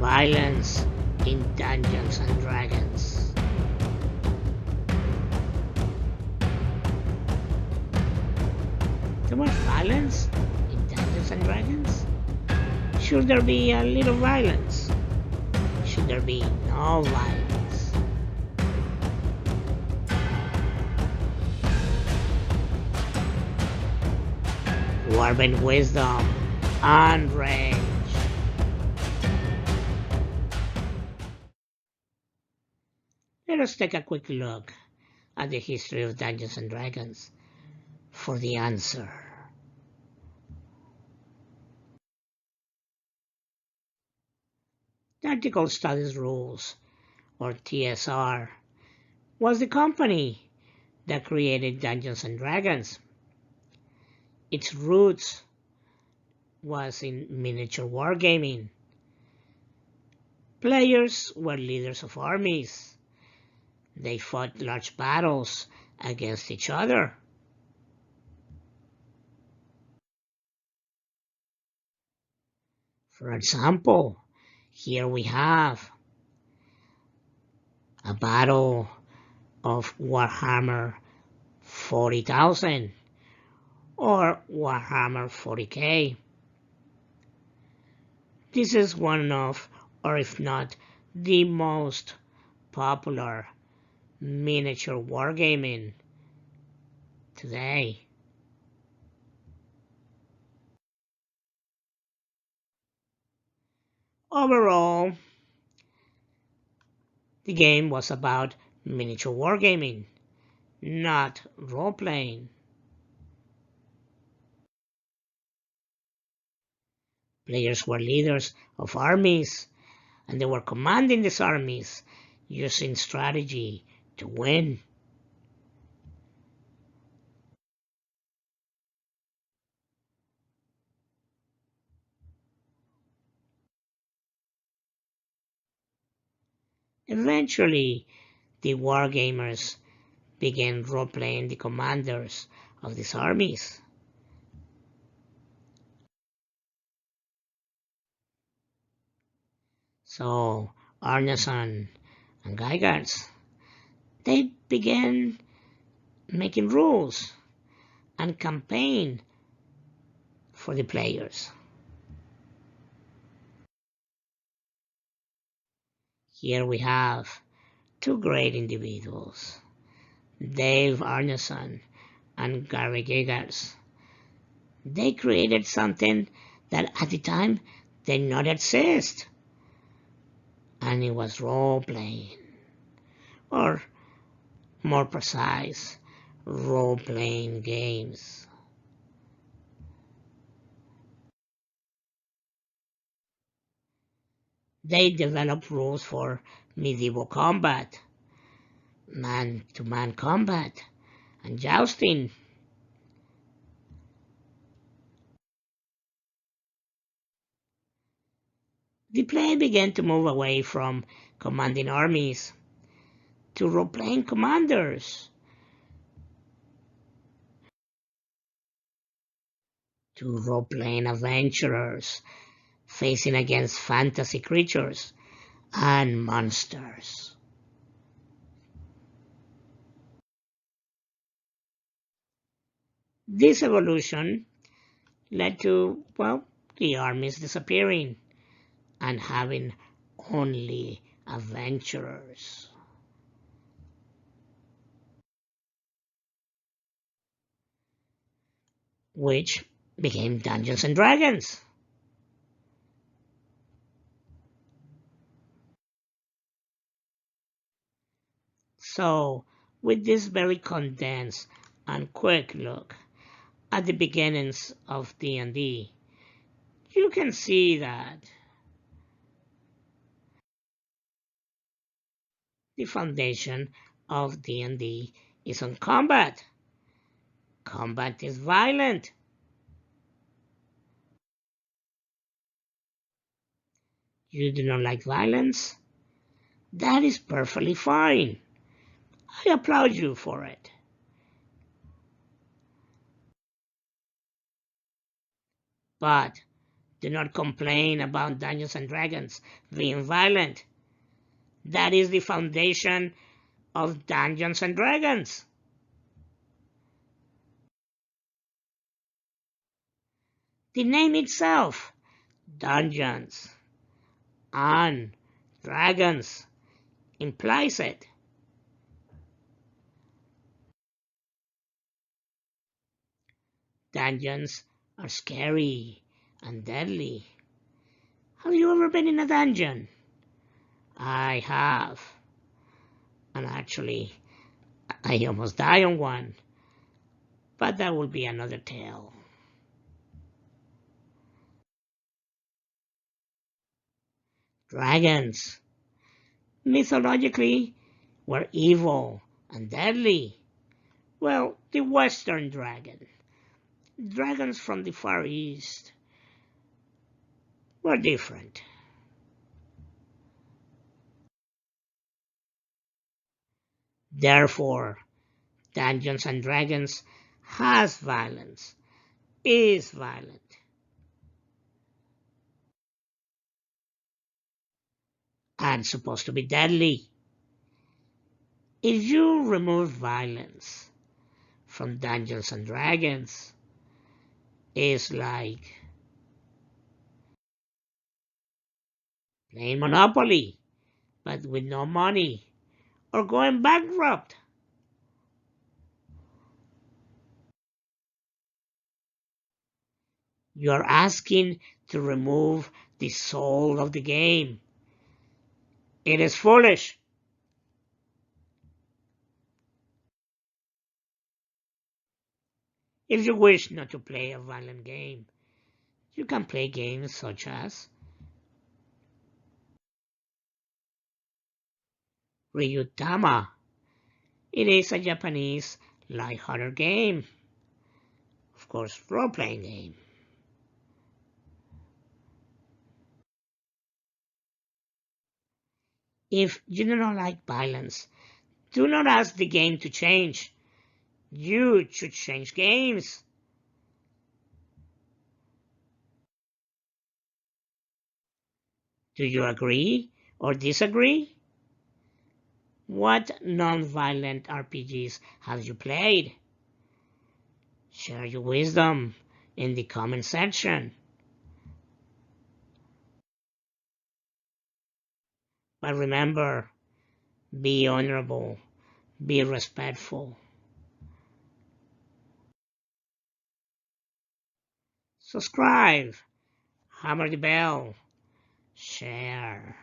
violence in Dungeons and Dragons. Too much violence in Dungeons and Dragons? Should there be a little violence? Should there be no violence? Dwarven wisdom and rage. Let us take a quick look at the history of Dungeons and Dragons for the answer. Tactical Studies Rules, or TSR, was the company that created Dungeons and Dragons. Its roots was in miniature wargaming. Players were leaders of armies. They fought large battles against each other. For example, here we have a battle of Warhammer 40,000 or Warhammer 40K. This is one of, or if not, the most popular miniature wargaming today. Overall, the game was about miniature wargaming, not role-playing. Players were leaders of armies, and they were commanding these armies using strategy to win. Eventually, the wargamers began role-playing the commanders of these armies. So Arneson and Gygax, they began making rules and campaign for the players. Here we have two great individuals, Dave Arneson and Gary Gygax. They created something that at the time did not exist, and it was role-playing, or more precise, role-playing games. They developed rules for medieval combat, man-to-man combat, and jousting. The play began to move away from commanding armies to role-playing commanders, to role-playing adventurers facing against fantasy creatures and monsters. This evolution led to, well, the armies disappearing and having only adventurers. Which became Dungeons and Dragons. So, with this very condensed and quick look at the beginnings of D&D, you can see that the foundation of D&D is on combat. Combat is violent. You do not like violence? That is perfectly fine. I applaud you for it. But Do not complain about Dungeons and Dragons being violent. That is the foundation of Dungeons and Dragons. The name itself, Dungeons and Dragons, implies it. Dungeons are scary and deadly. Have you ever been in a dungeon? I have. And actually, I almost died on one. But that will be another tale. Dragons, mythologically, were evil and deadly. Well, the Western dragon. Dragons from the Far East were different. Therefore, Dungeons and Dragons has violence, is violent, and supposed to be deadly. If you remove violence from Dungeons and Dragons, it's like playing Monopoly, but with no money, or going bankrupt. You're asking to remove the soul of the game. It is foolish. If you wish not to play a violent game, you can play games such as Ryutama. It is a Japanese light-hearted game. Of course, role-playing game. If you do not like violence, do not ask the game to change. You should change games. Do you agree or disagree? What non-violent RPGs have you played? Share your wisdom in the comment section. But remember, be honorable, be respectful. Subscribe, hammer the bell, share.